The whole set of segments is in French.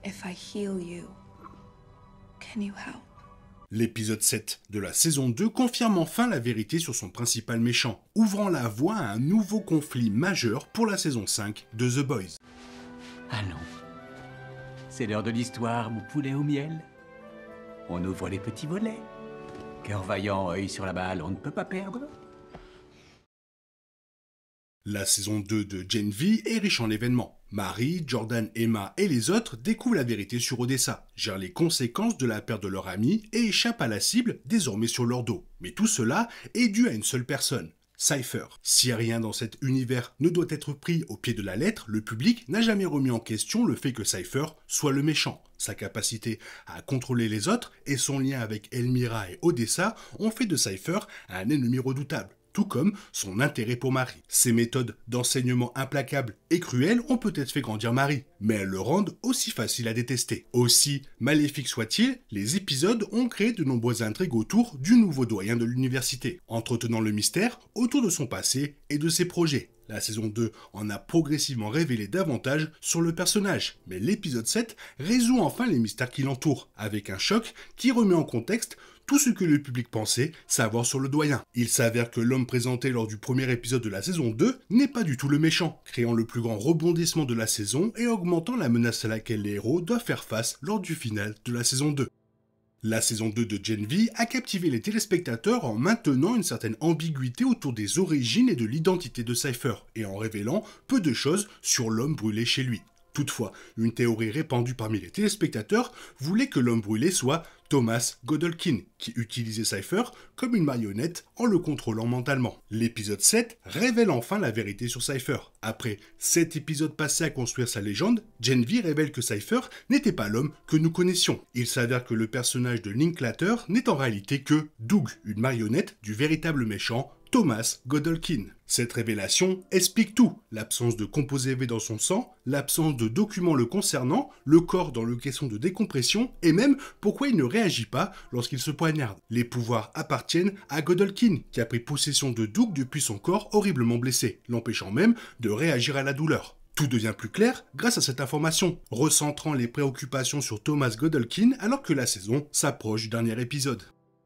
If I heal you, can you help? L'épisode 7 de la saison 2 confirme enfin la vérité sur son principal méchant, ouvrant la voie à un nouveau conflit majeur pour la saison 5 de The Boys. Allons. C'est l'heure de l'histoire, mon poulet au miel. On ouvre les petits volets. Cœur vaillant, œil sur la balle, on ne peut pas perdre. La saison 2 de Gen V est riche en événements. Marie, Jordan, Emma et les autres découvrent la vérité sur Odessa, gèrent les conséquences de la perte de leur ami et échappent à la cible désormais sur leur dos. Mais tout cela est dû à une seule personne, Cypher. Si rien dans cet univers ne doit être pris au pied de la lettre, le public n'a jamais remis en question le fait que Cypher soit le méchant. Sa capacité à contrôler les autres et son lien avec Elmira et Odessa ont fait de Cypher un ennemi redoutable, tout comme son intérêt pour Marie. Ses méthodes d'enseignement implacables et cruelles ont peut-être fait grandir Marie, mais elles le rendent aussi facile à détester. Aussi maléfique soit-il, les épisodes ont créé de nombreuses intrigues autour du nouveau doyen de l'université, entretenant le mystère autour de son passé et de ses projets. La saison 2 en a progressivement révélé davantage sur le personnage, mais l'épisode 7 résout enfin les mystères qui l'entourent, avec un choc qui remet en contexte tout ce que le public pensait savoir sur le doyen. Il s'avère que l'homme présenté lors du premier épisode de la saison 2 n'est pas du tout le méchant, créant le plus grand rebondissement de la saison et augmentant la menace à laquelle les héros doivent faire face lors du final de la saison 2. La saison 2 de Gen V a captivé les téléspectateurs en maintenant une certaine ambiguïté autour des origines et de l'identité de Cypher, et en révélant peu de choses sur l'homme brûlé chez lui. Toutefois, une théorie répandue parmi les téléspectateurs voulait que l'homme brûlé soit Thomas Godolkin, qui utilisait Cypher comme une marionnette en le contrôlant mentalement. L'épisode 7 révèle enfin la vérité sur Cypher. Après 7 épisodes passés à construire sa légende, Gen V révèle que Cypher n'était pas l'homme que nous connaissions. Il s'avère que le personnage de Linklater n'est en réalité que Doug, une marionnette du véritable méchant Thomas Godolkin. Cette révélation explique tout, l'absence de composé V dans son sang, l'absence de documents le concernant, le corps dans le caisson de décompression, et même pourquoi il ne réagit pas lorsqu'il se poignarde. Les pouvoirs appartiennent à Godolkin, qui a pris possession de Doug depuis son corps horriblement blessé, l'empêchant même de réagir à la douleur. Tout devient plus clair grâce à cette information, recentrant les préoccupations sur Thomas Godolkin alors que la saison s'approche du dernier épisode.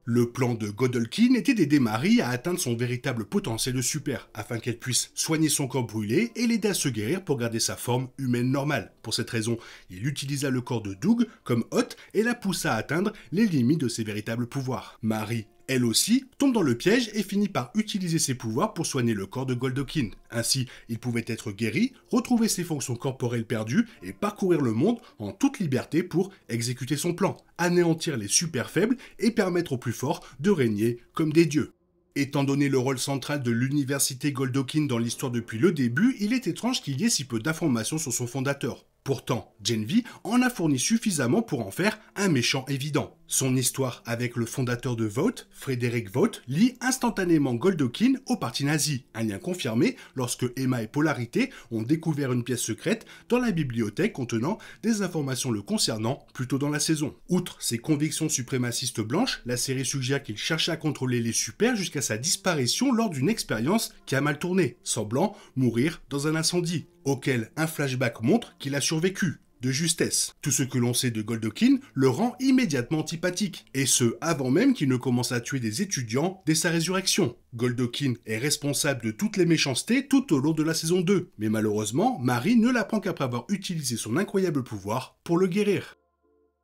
Le plan de Godolkin était d'aider Marie à atteindre son véritable potentiel de super, afin qu'elle puisse soigner son corps brûlé et l'aider à se guérir pour garder sa forme humaine normale. Pour cette raison, il utilisa le corps de Doug comme hôte et la poussa à atteindre les limites de ses véritables pouvoirs. Marie, elle aussi, tombe dans le piège et finit par utiliser ses pouvoirs pour soigner le corps de Godolkin. Ainsi, il pouvait être guéri, retrouver ses fonctions corporelles perdues et parcourir le monde en toute liberté pour exécuter son plan, anéantir les super faibles et permettre aux plus forts de régner comme des dieux. Étant donné le rôle central de l'université Godolkin dans l'histoire depuis le début, il est étrange qu'il y ait si peu d'informations sur son fondateur. Pourtant, Gen V en a fourni suffisamment pour en faire un méchant évident. Son histoire avec le fondateur de Vought, Frédéric Vought, lie instantanément Godolkin au parti nazi, un lien confirmé lorsque Emma et Polarité ont découvert une pièce secrète dans la bibliothèque contenant des informations le concernant plus tôt dans la saison. Outre ses convictions suprémacistes blanches, la série suggère qu'il cherchait à contrôler les super jusqu'à sa disparition lors d'une expérience qui a mal tourné, semblant mourir dans un incendie, auquel un flashback montre qu'il a survécu. De justesse. Tout ce que l'on sait de Godolkin le rend immédiatement antipathique, et ce avant même qu'il ne commence à tuer des étudiants dès sa résurrection. Godolkin est responsable de toutes les méchancetés tout au long de la saison 2, mais malheureusement, Marie ne l'apprend qu'après avoir utilisé son incroyable pouvoir pour le guérir.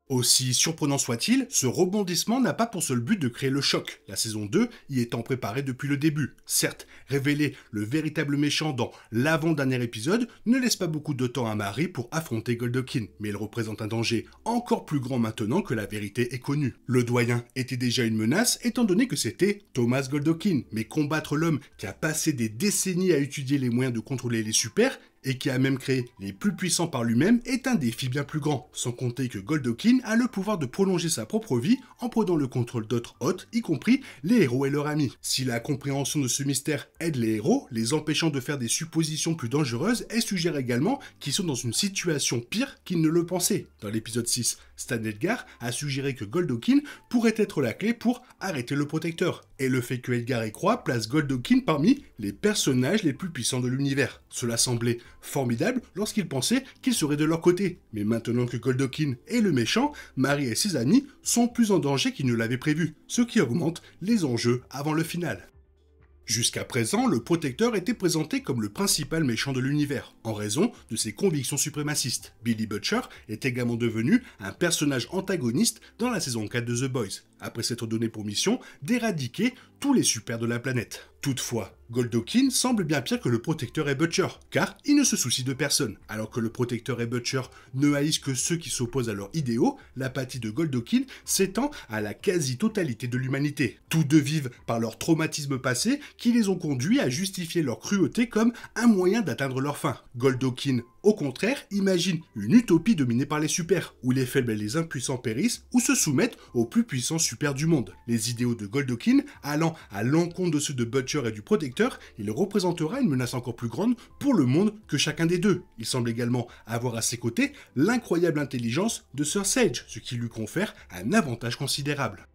Aussi surprenant soit-il, ce rebondissement n'a pas pour seul but de créer le choc, la saison 2 y étant préparée depuis le début. Certes, révéler le véritable méchant dans l'avant-dernier épisode ne laisse pas beaucoup de temps à Marie pour affronter Godolkin, mais il représente un danger encore plus grand maintenant que la vérité est connue. Le doyen était déjà une menace étant donné que c'était Thomas Godolkin, mais combattre l'homme qui a passé des décennies à étudier les moyens de contrôler les super et qui a même créé les plus puissants par lui-même est un défi bien plus grand, sans compter que Godolkin a le pouvoir de prolonger sa propre vie en prenant le contrôle d'autres hôtes, y compris les héros et leurs amis. Si la compréhension de ce mystère aide les héros, les empêchant de faire des suppositions plus dangereuses, elle suggère également qu'ils sont dans une situation pire qu'ils ne le pensaient. Dans l'épisode 6, Stan Edgar a suggéré que Godolkin pourrait être la clé pour arrêter le protecteur, et le fait que Edgar y croit place Godolkin parmi les personnages les plus puissants de l'univers. Cela semblait formidable lorsqu'ils pensaient qu'ils seraient de leur côté. Mais maintenant que Goldokin est le méchant, Mary et ses amis sont plus en danger qu'ils ne l'avaient prévu, ce qui augmente les enjeux avant le final. Jusqu'à présent, le Protecteur était présenté comme le principal méchant de l'univers, en raison de ses convictions suprémacistes. Billy Butcher est également devenu un personnage antagoniste dans la saison 4 de The Boys, après s'être donné pour mission d'éradiquer tous les supers de la planète. Toutefois, Goldokin semble bien pire que le Protecteur et Butcher, car il ne se soucie de personne. Alors que le Protecteur et Butcher ne haïssent que ceux qui s'opposent à leurs idéaux, l'apathie de Goldokin s'étend à la quasi-totalité de l'humanité. Tous deux vivent par leur traumatisme passé qui les ont conduits à justifier leur cruauté comme un moyen d'atteindre leur fin. Goldokin, au contraire, imagine une utopie dominée par les supers, où les faibles et les impuissants périssent ou se soumettent aux plus puissants supers du monde. Les idéaux de Goldokin allant à l'encontre de ceux de Butcher et du Protecteur, il représentera une menace encore plus grande pour le monde que chacun des deux. Il semble également avoir à ses côtés l'incroyable intelligence de Sir Sage, ce qui lui confère un avantage considérable.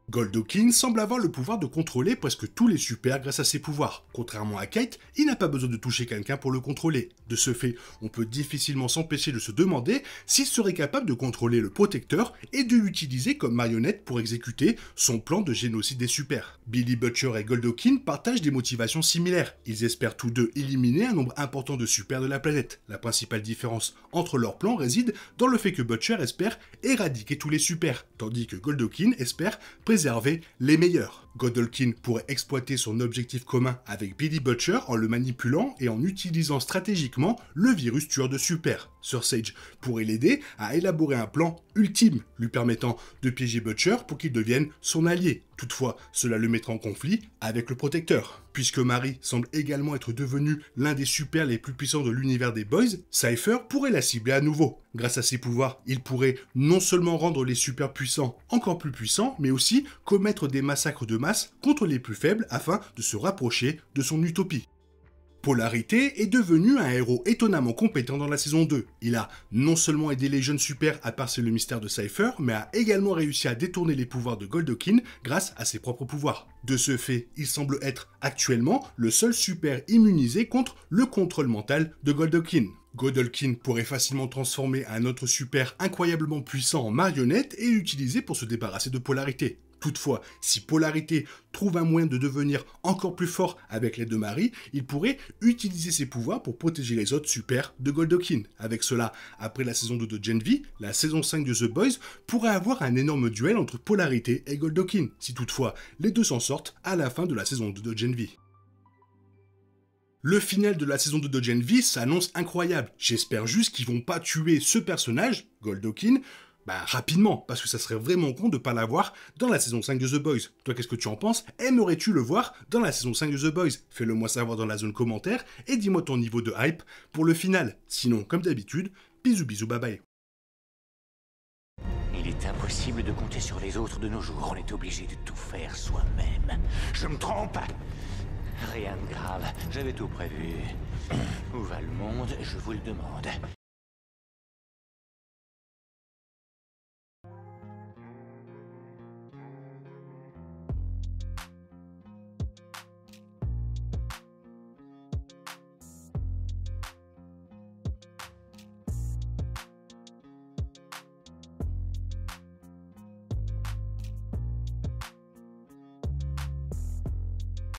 Goldokin semble avoir le pouvoir de contrôler presque tous les supers grâce à ses pouvoirs. Contrairement à Kate, il n'a pas besoin de toucher quelqu'un pour le contrôler. De ce fait, on peut difficilement s'empêcher de se demander s'il serait capable de contrôler le Protecteur et de l'utiliser comme marionnette pour exécuter son plan de génocide des supers. Billy Butcher et Goldokin partagent des motivations similaires. Ils espèrent tous deux éliminer un nombre important de supers de la planète. La principale différence entre leurs plans réside dans le fait que Butcher espère éradiquer tous les supers, tandis que Goldokin espère préserver les meilleurs. Goldokin pourrait exploiter son objectif commun avec Billy Butcher en le manipulant et en utilisant stratégiquement le virus tueur de super. Sir Sage pourrait l'aider à élaborer un plan ultime, lui permettant de piéger Butcher pour qu'il devienne son allié. Toutefois, cela le mettra en conflit avec le Protecteur. Puisque Mary semble également être devenue l'un des supers les plus puissants de l'univers des Boys, Cypher pourrait la cibler à nouveau. Grâce à ses pouvoirs, il pourrait non seulement rendre les supers puissants encore plus puissants, mais aussi commettre des massacres de masse contre les plus faibles afin de se rapprocher de son utopie. Polarité est devenu un héros étonnamment compétent dans la saison 2. Il a non seulement aidé les jeunes supers à percer le mystère de Cypher, mais a également réussi à détourner les pouvoirs de Goldokin grâce à ses propres pouvoirs. De ce fait, il semble être actuellement le seul super immunisé contre le contrôle mental de Goldokin. Goldokin pourrait facilement transformer un autre super incroyablement puissant en marionnette et l'utiliser pour se débarrasser de Polarité. Toutefois, si Polarité trouve un moyen de devenir encore plus fort avec l'aide de Mary, il pourrait utiliser ses pouvoirs pour protéger les autres supers de Goldokin. Avec cela, après la saison 2 de Gen V, la saison 5 de The Boys pourrait avoir un énorme duel entre Polarité et Goldokin, si toutefois les deux s'en sortent à la fin de la saison 2 de Gen V. Le final de la saison 2 de Gen V s'annonce incroyable. J'espère juste qu'ils vont pas tuer ce personnage, Goldokin, rapidement, parce que ça serait vraiment con de pas l'avoir dans la saison 5 de The Boys. Toi, qu'est-ce que tu en penses? Aimerais-tu le voir dans la saison 5 de The Boys? Fais-le moi savoir dans la zone commentaire et dis-moi ton niveau de hype pour le final. Sinon, comme d'habitude, bisous bisous, bye bye. Il est impossible de compter sur les autres de nos jours, on est obligé de tout faire soi-même. Je me trompe? Rien de grave, j'avais tout prévu. Où va le monde, je vous le demande.